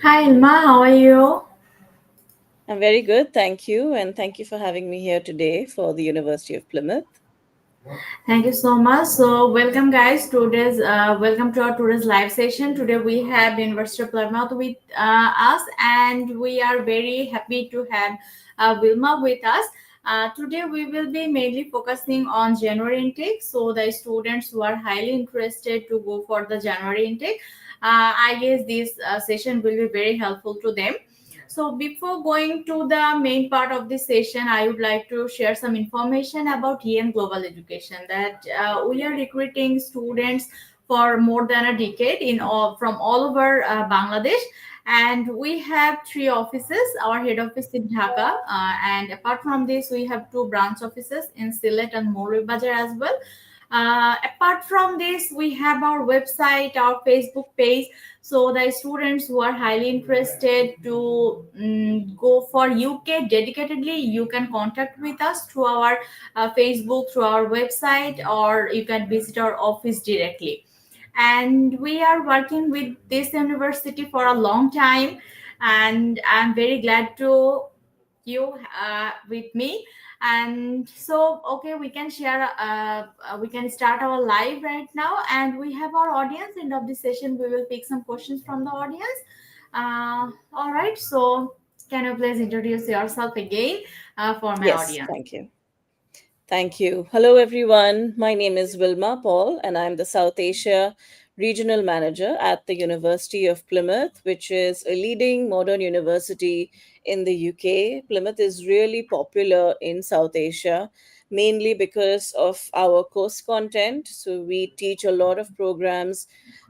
Hi Ilma, how are you? I'm very good, thank you, and thank you for having me here today for the University of Plymouth. Thank you so much. So, welcome guys. Welcome to our today's live session. Today we have the University of Plymouth with us, and we are very happy to have Wilma with us. Today we will be mainly focusing on January intake. So, the students who are highly interested to go for the January intake, I guess this session will be very helpful to them. So before going to the main part of this session, I would like to share some information about EM Global Education. That we are recruiting students for more than a decade from all over Bangladesh, and we have three offices. Our head office in Dhaka, and apart from this, we have two branch offices in Sylhet and Bazaar as well. Apart from this, we have our website, our Facebook page. So the students who are highly interested to go for UK dedicatedly, you can contact with us through our Facebook, through our website, or you can visit our office directly. And we are working with this university for a long time, and I'm very glad to you with me. And so okay, we can we can start our live right now, and we have our audience. End of the session we will pick some questions from the audience. All right, so can you please introduce yourself again for my Yes, audience? thank you. Thank you. Hello, everyone. My name is Wilma Paul, and I'm the South Asia Regional Manager at the University of Plymouth, which is a leading modern university in the UK. Plymouth is really popular in South Asia, mainly because of our course content. So, we teach a lot of programs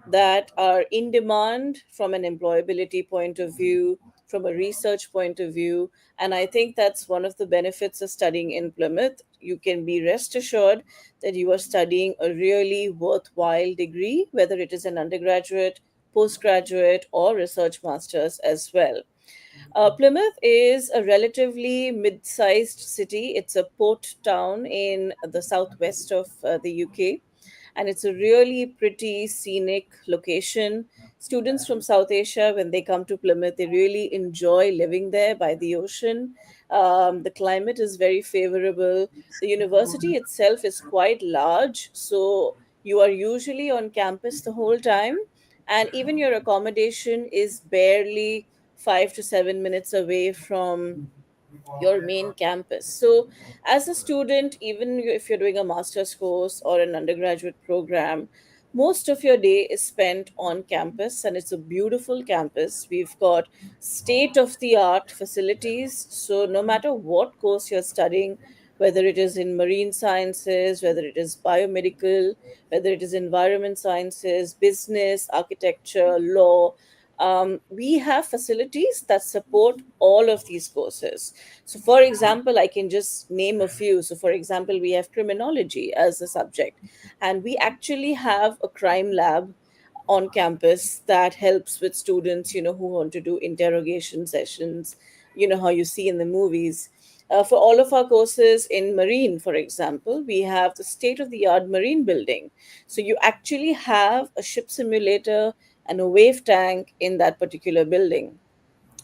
that are in demand from an employability point of view, from a research point of view, and I think that's one of the benefits of studying in Plymouth. You can be rest assured that you are studying a really worthwhile degree, whether it is an undergraduate, postgraduate, or research master's as well. Plymouth is a relatively mid sized city. It's a port town in the southwest of the UK, and it's a really pretty scenic location. Students from South Asia, when they come to Plymouth, they really enjoy living there by the ocean. The climate is very favorable. The university itself is quite large, so you are usually on campus the whole time, and even your accommodation is barely 5 to 7 minutes away from your main campus. So, as a student, even if you're doing a master's course or an undergraduate program, most of your day is spent on campus, and it's a beautiful campus. We've got state of the art facilities. So, no matter what course you're studying, whether it is in marine sciences, whether it is biomedical, whether it is environment sciences, business, architecture, law, we have facilities that support all of these courses. So, for example, I can just name a few. So, for example, we have criminology as a subject, and we actually have a crime lab on campus that helps with students, who want to do interrogation sessions, how you see in the movies. For all of our courses in marine, for example, we have the state of the art marine building. So you actually have a ship simulator and a wave tank in that particular building.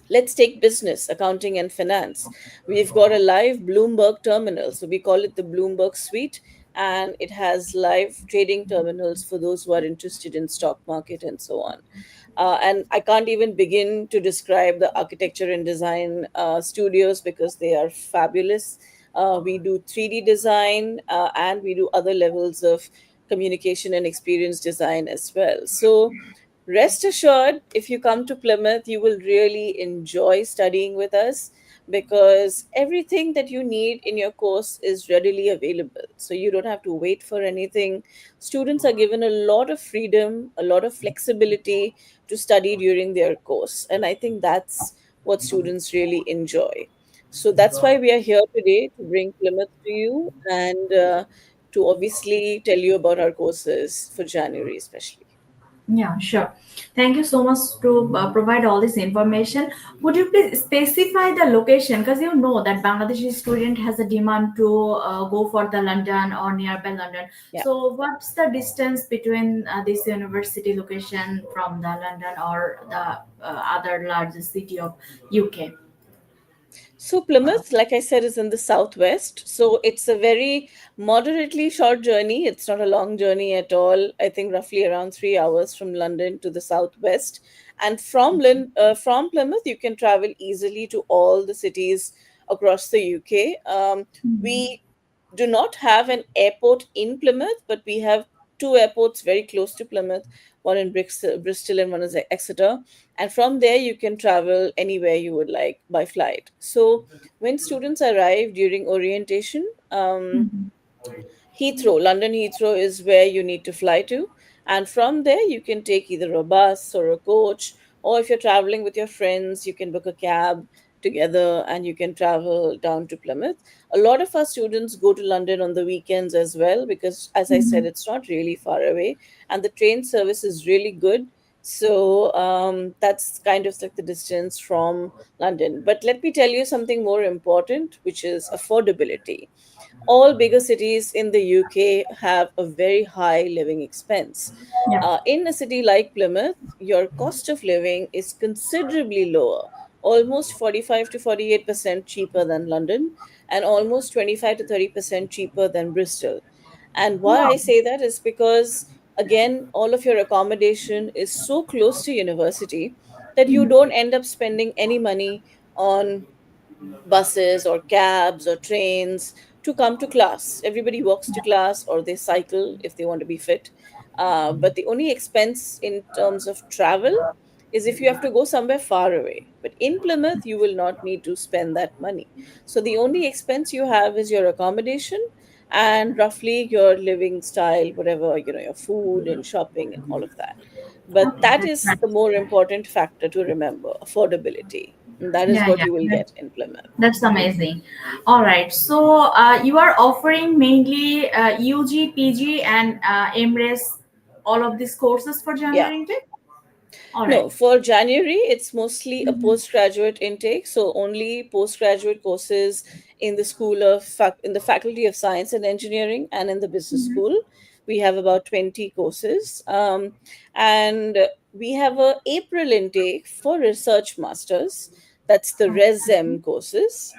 Let's take business, accounting, and finance. We've got a live Bloomberg terminal. So we call it the Bloomberg Suite, and it has live trading terminals for those who are interested in stock market and so on. And I can't even begin to describe the architecture and design studios because they are fabulous. We do 3D design and we do other levels of communication and experience design as well. So Rest assured, if you come to Plymouth, you will really enjoy studying with us because everything that you need in your course is readily available. So you don't have to wait for anything. Students are given a lot of freedom, a lot of flexibility to study during their course. And I think that's what students really enjoy. So that's why we are here today to bring Plymouth to you and to obviously tell you about our courses for January, especially. Yeah, sure. Thank you so much to provide all this information. Would you please specify the location? Because you know that Bangladeshi student has a demand to go for the London or nearby London. Yeah. So, what's the distance between this university location from the London or the other largest city of UK? So Plymouth, like I said, is in the southwest. So it's a very moderately short journey. It's not a long journey at all. I think roughly around 3 hours from London to the southwest. And from Plymouth, you can travel easily to all the cities across the UK. We do not have an airport in Plymouth, but we have two airports very close to Plymouth, one in Bristol and one is Exeter. And from there, you can travel anywhere you would like by flight. So when students arrive during orientation, London Heathrow is where you need to fly to. And from there, you can take either a bus or a coach, or if you're traveling with your friends, you can book a cab together and you can travel down to Plymouth. A lot of our students go to London on the weekends as well because, as I said, it's not really far away and the train service is really good. So that's kind of like the distance from London. But let me tell you something more important, which is affordability. All bigger cities in the UK have a very high living expense. Yeah. In a city like Plymouth, your cost of living is considerably lower, almost 45 to 48% cheaper than London, and almost 25 to 30% cheaper than Bristol. And why Wow. I say that is because, again, all of your accommodation is so close to university that you don't end up spending any money on buses or cabs or trains to come to class. Everybody walks to class or they cycle if they want to be fit. But the only expense in terms of travel is if you have to go somewhere far away. But in Plymouth, you will not need to spend that money. So the only expense you have is your accommodation and roughly your living style, whatever, your food and shopping and all of that. But Okay, that that's is the nice. more important factor to remember, affordability. And that is Yeah, what yeah. you will get in Plymouth. That's amazing. All right. So you are offering mainly UG, PG, and MRes, all of these courses for Yeah. January intake? All No, right. for January, it's mostly a postgraduate intake. So only postgraduate courses in the in the Faculty of Science and Engineering and in the Business School. We have about 20 courses. And we have a April intake for research masters. That's the ResM courses.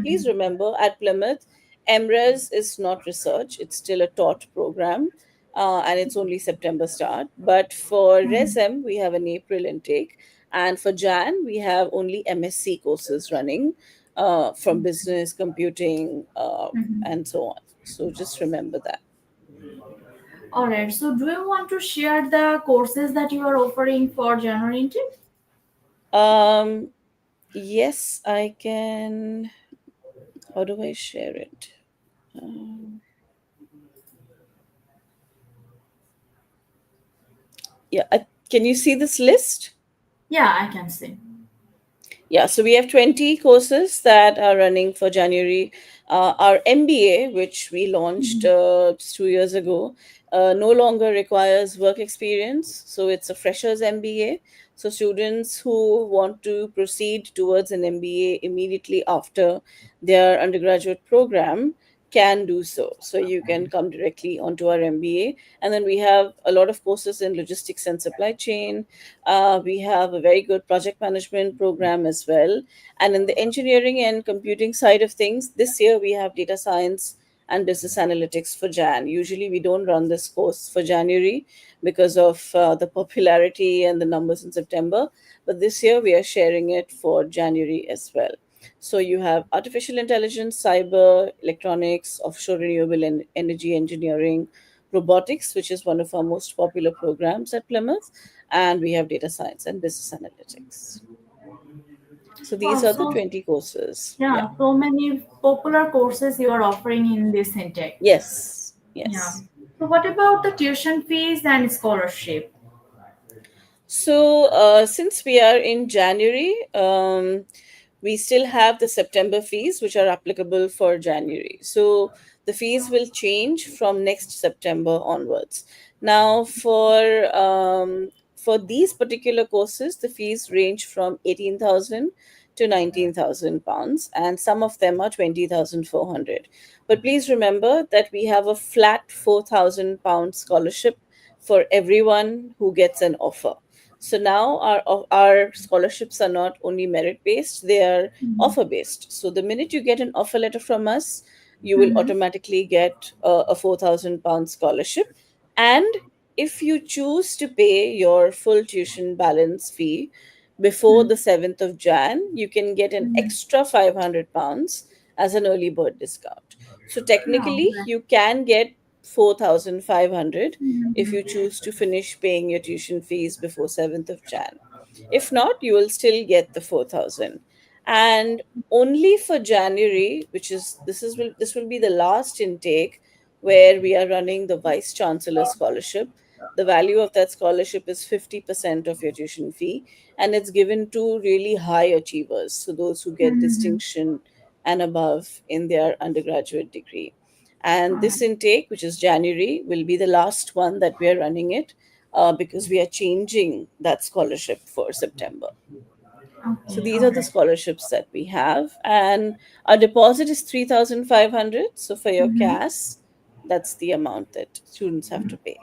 Please remember at Plymouth, MRes is not research, it's still a taught program and it's only September start. But for ResM, we have an April intake, and for Jan, we have only MSc courses running from business, computing, and so on. So just remember that. All right. So do you want to share the courses that you are offering for January intake? Um, yes, I can. How do I share it? Um, yeah, can you see this list? Yeah, I can see. Yeah, so we have 20 courses that are running for January. Our MBA, which we launched just 2 years ago, no longer requires work experience. So it's a freshers MBA. So students who want to proceed towards an MBA immediately after their undergraduate program can do so. So you can come directly onto our MBA. And then we have a lot of courses in logistics and supply chain. We have a very good project management program as well. And in the engineering and computing side of things, this year we have data science and business analytics for Jan. Usually we don't run this course for January because of the popularity and the numbers in September. But this year we are sharing it for January as well. So you have artificial intelligence, cyber, electronics, offshore renewable energy engineering, robotics, which is one of our most popular programs at Plymouth, and we have data science and business analytics. So these Wow, are the so 20 courses. Yeah. yeah, so many popular courses you are offering in this intake. Yes. Yeah. Yes. So what about the tuition fees and scholarship? So, since we are in January, we still have the September fees, which are applicable for January. So, the fees will change from next September onwards. Now, for these particular courses, the fees range from 18,000 to 19,000 pounds, and some of them are 20,400. But please remember that we have a flat 4,000 pound scholarship for everyone who gets an offer. So now our scholarships are not only merit based; they are offer based. So the minute you get an offer letter from us, you will Mm-hmm. automatically get a 4,000 pound scholarship. And if you choose to pay your full tuition balance fee before the 7th of Jan, you can get an extra 500 pounds as an early bird discount. So No, technically, right. you can get 4,500 if you Mhm. choose to finish paying your tuition fees before 7th of Jan. If not, you will still get the 4,000. And only for January, which is this will be the last intake where we are running the vice chancellor scholarship. The value of that scholarship is 50% of your tuition fee, and it's given to really high achievers, so those who get Mhm. distinction and above in their undergraduate degree. And Oh, this intake, which is January, will be the last one that we are running it, because we are changing that scholarship for September. So okay, these all are the right. scholarships that we have, and our deposit is 3,500. So for your Mm-hmm. CAS, that's the amount that students have to pay.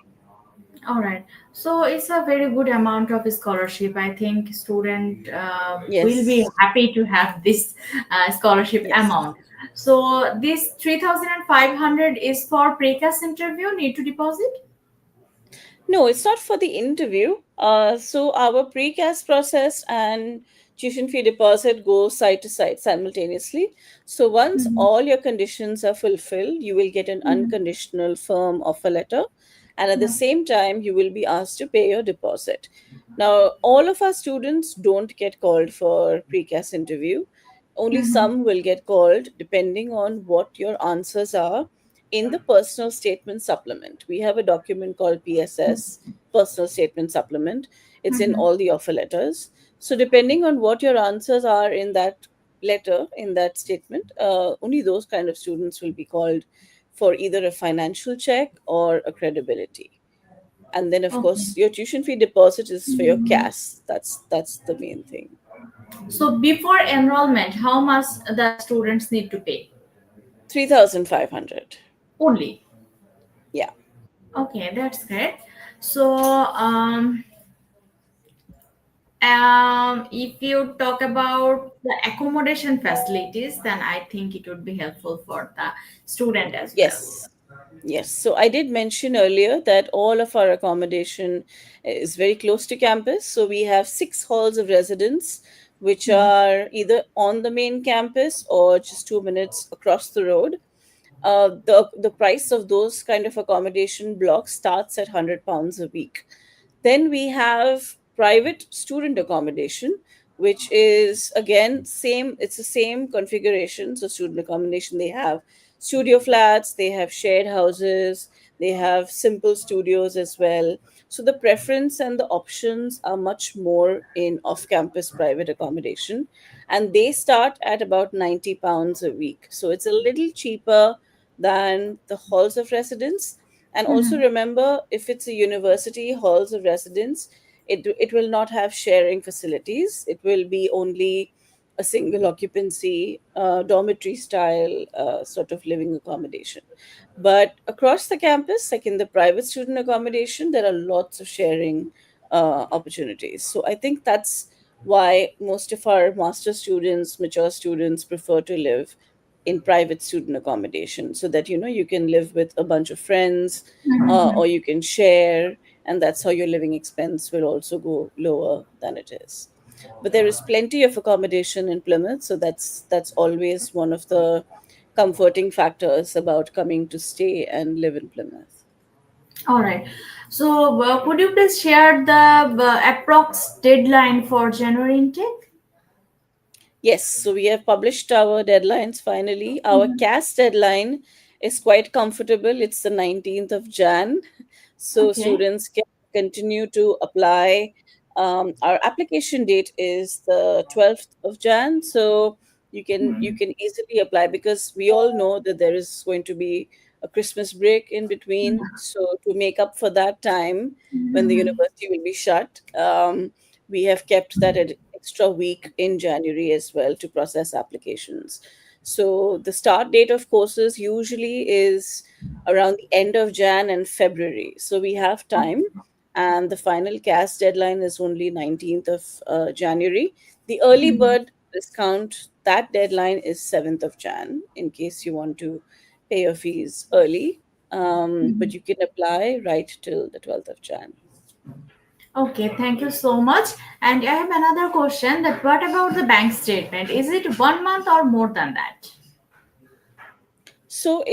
All right. So it's a very good amount of scholarship. I think student will be Yes, happy to have this scholarship yes. amount. So this 3,500 is for precast interview. Need to deposit. No, it's not for the interview. So our precast process and tuition fee deposit go side to side simultaneously. So once Mm-hmm. all your conditions are fulfilled, you will get an Mm-hmm. unconditional firm offer letter, and at the Yeah. same time, you will be asked to pay your deposit. Now, all of our students don't get called for precast interview. Only some Mm-hmm. will get called depending on what your answers are in the personal statement supplement. We have a document called PSS, personal statement supplement. It's in Mm-hmm. all the offer letters. So, depending on what your answers are in that letter, in that statement, only those kind of students will be called for either a financial check or a credibility. And then, of Okay. course, your tuition fee deposit is for your Mhm. CAS. That's the main thing. So before enrollment, how much the students need to pay? 3,500. Only. Yeah. Okay, that's great. So if you talk about the accommodation facilities, then I think it would be helpful for the student as well. Yes. Yes, so I did mention earlier that all of our accommodation is very close to campus. So we have 6 halls of residence, which Mhm. are either on the main campus or just 2 minutes across the road. The price of those kind of accommodation blocks starts at £100 a week. Then we have private student accommodation, which is again same. It's the same configuration. So student accommodation, they have studio flats, they have shared houses, they have simple studios as well. So the preference and the options are much more in off-campus private accommodation, and they start at about £90 a week. So it's a little cheaper than the halls of residence. And also Mhm. remember, if it's a university halls of residence, it will not have sharing facilities. It will be only a single occupancy, dormitory style sort of living accommodation. But across the campus, like in the private student accommodation, there are lots of sharing opportunities. So I think that's why most of our master students, mature students, prefer to live in private student accommodation, so that you can live with a bunch of friends, or Mhm. you can share, and that's how your living expense will also go lower than it is. But there is plenty of accommodation in Plymouth, so that's always one of the comforting factors about coming to stay and live in Plymouth. All right. So, could you please share the approx deadline for January intake? Yes, so we have published our deadlines finally. Our Mhm. CAS deadline is quite comfortable. It's the 19th of Jan. So Okay. students can continue to apply. Our application date is the 12th of Jan. So you Mhm. can easily apply because we all know that there is going to be a Christmas break in between. So to make up for that time when the Mhm. university will be shut, we have kept that extra week in January as well to process applications. So the start date of courses usually is around the end of Jan and February. So we have time, and the final CAS deadline is only 19th of January. The early Mhm. bird discount, that deadline is 7th of Jan in case you want to pay your fees early. But Mhm. you can apply right till the 12th of Jan. Okay, thank you so much. And I have another question that what about the bank statement? Is it 1 month or more than that? So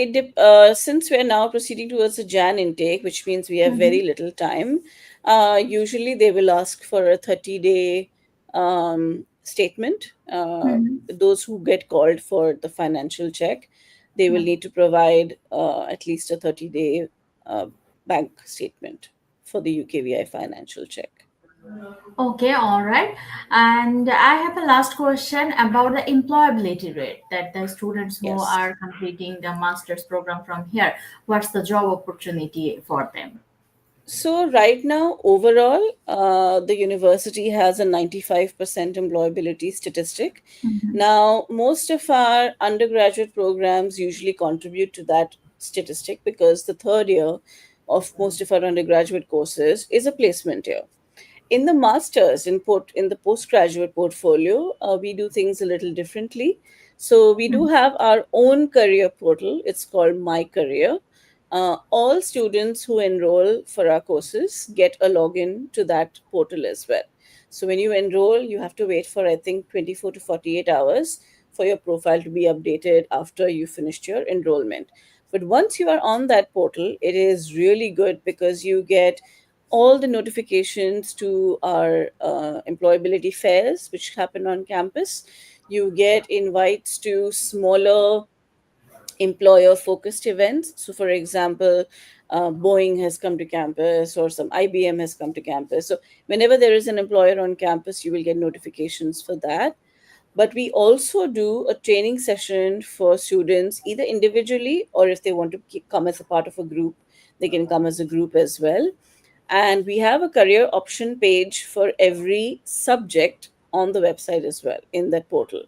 since we are now proceeding towards the Jan intake, which means we have Mm-hmm. very little time, usually they will ask for a 30-day statement. Mm-hmm. Those who get called for the financial check, they will need to provide at least a 30-day uh, bank statement for the UKVI financial check. Okay, all right. And I have a last question about the employability rate that the students who Yes. are completing the master's program from here, what's the job opportunity for them? So right now, overall, the university has a 95% employability statistic. Mm-hmm. Now, most of our undergraduate programs usually contribute to that statistic because the third year of most of our undergraduate courses is a placement year. In the masters in the postgraduate portfolio, we do things a little differently. So we do have our own career portal. It's called My Career. All students who enroll for our courses get a login to that portal as well. So when you enroll, you have to wait for, I think, 24 to 48 hours for your profile to be updated after you finished your enrollment. But once you are on that portal, it is really good because you get all the notifications to our employability fairs, which happen on campus. You get invites to smaller employer focused events. So, for example, Boeing has come to campus or some IBM has come to campus. So, whenever there is an employer on campus, you will get notifications for that. But we also do a training session for students, either individually or if they want to come as a part of a group, they can come as a group as well. And we have a career option page for every subject on the website as well in that portal.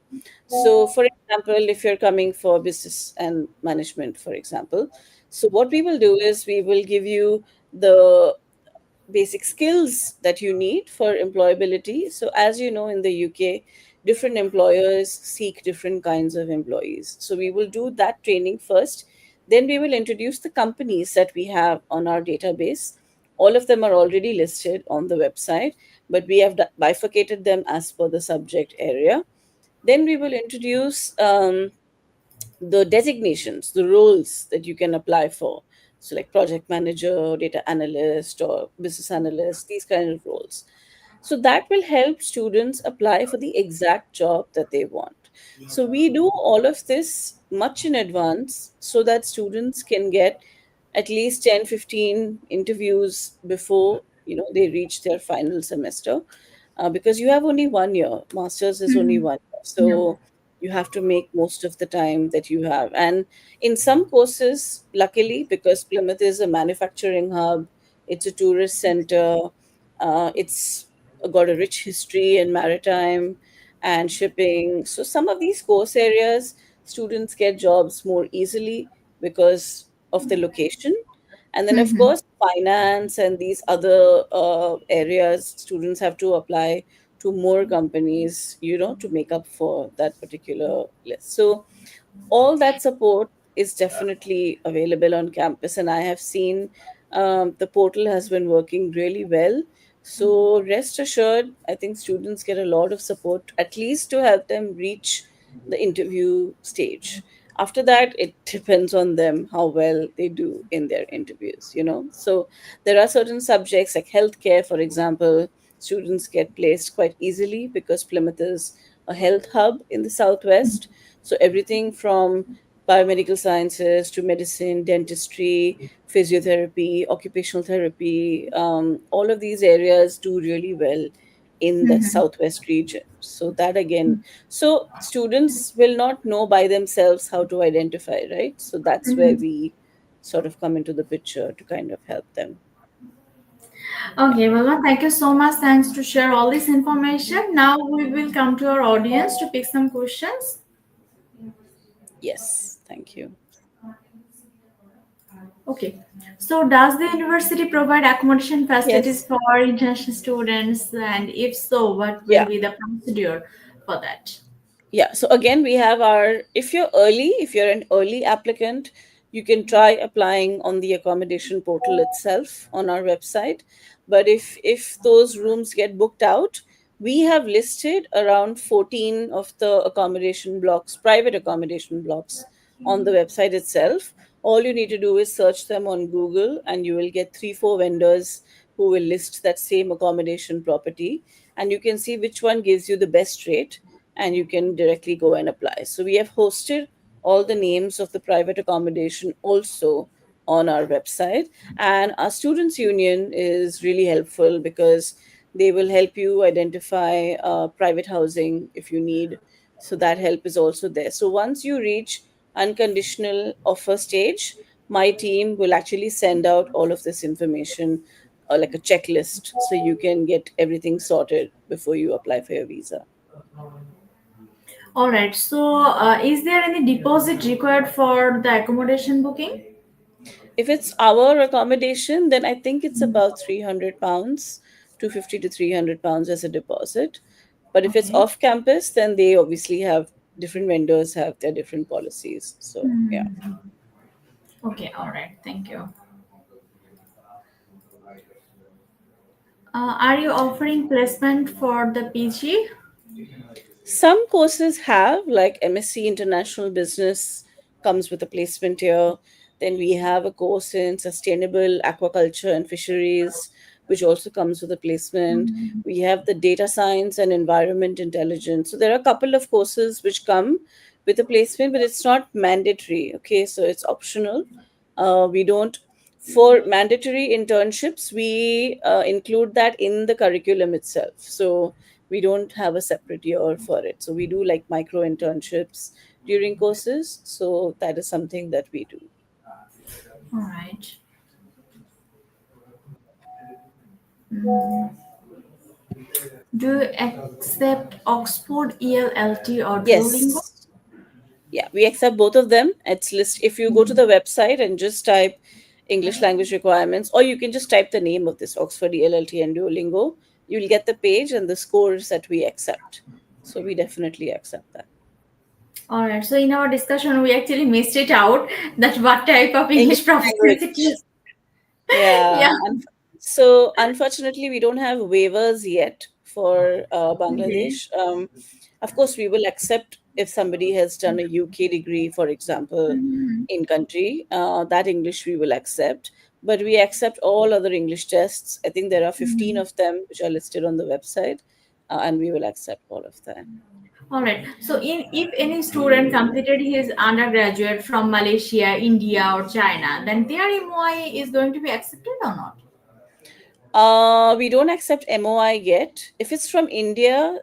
So, for example, if you're coming for business and management, for example, so what we will do is we will give you the basic skills that you need for employability. So, as you know, in the UK, different employers seek different kinds of employees. So, we will do that training first. Then, we will introduce the companies that we have on our database. All of them are already listed on the website, but we have bifurcated them as per the subject area. Then, we will introduce the designations, the roles that you can apply for. So, like project manager, data analyst, or business analyst, these kind of roles. So, that will help students apply for the exact job that they want. So, we do all of this much in advance so that students can get at least 10, 15 interviews before they reach their final semester, because you have only 1 year. Masters is only Mm-hmm. 1 year. Yeah. So you have to make most of the time that you have. And in some courses, luckily, because Plymouth is a manufacturing hub, it's a tourist center, it's got a rich history in maritime and shipping. So some of these course areas, students get jobs more easily because of the location. And then, of Mm-hmm. course, finance and these other areas, students have to apply to more companies, to make up for that particular list. So, all that support is definitely available on campus, and I have seen the portal has been working really well. So, rest assured, I think students get a lot of support, at least to help them reach the interview stage. After that, it depends on them how well they do in their interviews, So there are certain subjects like healthcare, for example, students get placed quite easily because Plymouth is a health hub in the southwest. So everything from biomedical sciences to medicine, dentistry, physiotherapy, occupational therapy, all of these areas do really well in that Mhm. southwest region. So that again, so students will not know by themselves how to identify, right? So that's where Mhm. we sort of come into the picture to kind of help them. Yeah. Okay, well, thank you so much. Thanks to share all this information. Now we will come to our audience to pick some questions. Yes, thank you. Okay. So, does the university provide accommodation facilities Yes. for international students? And if so, what will Yeah. be the procedure for that? Yeah, so again, we have our, if you're an early applicant, you can try applying on the accommodation portal itself on our website. But if those rooms get booked out, we have listed around 14 of the accommodation blocks, private accommodation blocks on the website itself. All you need to do is search them on Google, and you will get 3 4 vendors who will list that same accommodation property, and you can see which one gives you the best rate, and you can directly go and apply. So we have hosted all the names of the private accommodation also on our website. And our students union is really helpful because they will help you identify private housing if you need. So that help is also there. So once you reach unconditional offer stage, my team will actually send out all of this information, like a checklist, so you can get everything sorted before you apply for your visa. All right. So, is there any deposit required for the accommodation booking? If it's our accommodation, then I think it's about £300, 250 to £300 as a deposit. But if it's Okay. off campus, then they obviously have different vendors have their different policies. So yeah. Okay. All right. Thank you. Are you offering placement for the PG? Some courses have, like MSc International Business comes with a placement here. Then we have a course in sustainable aquaculture and fisheries, which also comes with a placement. We have the data science and environment intelligence. So there are a couple of courses which come with a placement, but it's not mandatory. Okay, so it's optional. We don't, for mandatory internships, we include that in the curriculum itself. So we don't have a separate year for it. So we do like micro internships during courses. So that is something that we do. All right. Mm. Do you accept Oxford ELLT or Duolingo? Yes. Yeah, we accept both of them. It's list if you go to the website and just type English language requirements, or you can just type the name of this Oxford ELLT and Duolingo, you'll get the page and the scores that we accept. So we definitely accept that. All right. So in our discussion, we actually missed it out that what type of English English proficiency language. test. Yeah. Yeah. So unfortunately, we don't have waivers yet for Okay. Bangladesh. Of course, we will accept if somebody has done a UK degree, for example, Mhm. in country. That English we will accept, but we accept all other English tests. I think there are 15 Mhm. of them which are listed on the website, and we will accept all of them. All right. So in if any student completed his undergraduate from Malaysia, India, or China, then their MOI is going to be accepted or not? We don't accept MOI yet. If it's from India,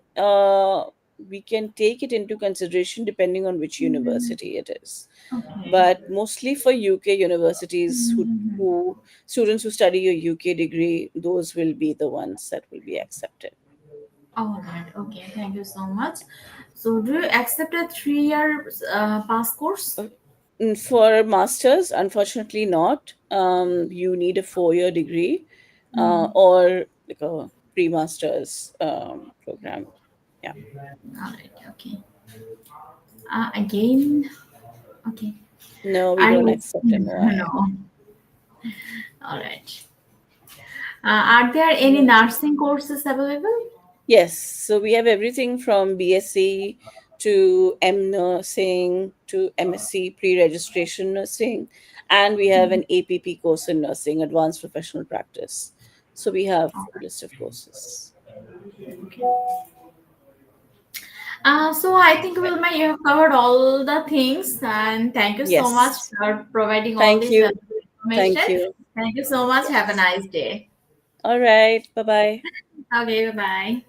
we can take it into consideration depending on which Mhm. university it is. Okay. But mostly for UK universities Mhm. who students who study a UK degree, those will be the ones that will be accepted. All right. Okay. Thank you so much. So do you accept a 3 year pass course? Uh, For masters, unfortunately not. You need a 4 year degree, or like a pre-masters program. Yeah. All right. Okay. Again. Okay. No, we Are don't you? accept MOI. No. All right. Are there any Yes. nursing courses available? Yes. So we have everything from BSc to M nursing to MSc pre-registration nursing, and we have an APP course in nursing, advanced professional practice. So we have a list of courses. So I think Wilma, you have covered all the things, and thank you so much Yes. for providing all Thank this you. Thank information. you. Thank you so much. Have a Yes. nice day. All right. Bye bye. Okay, bye bye.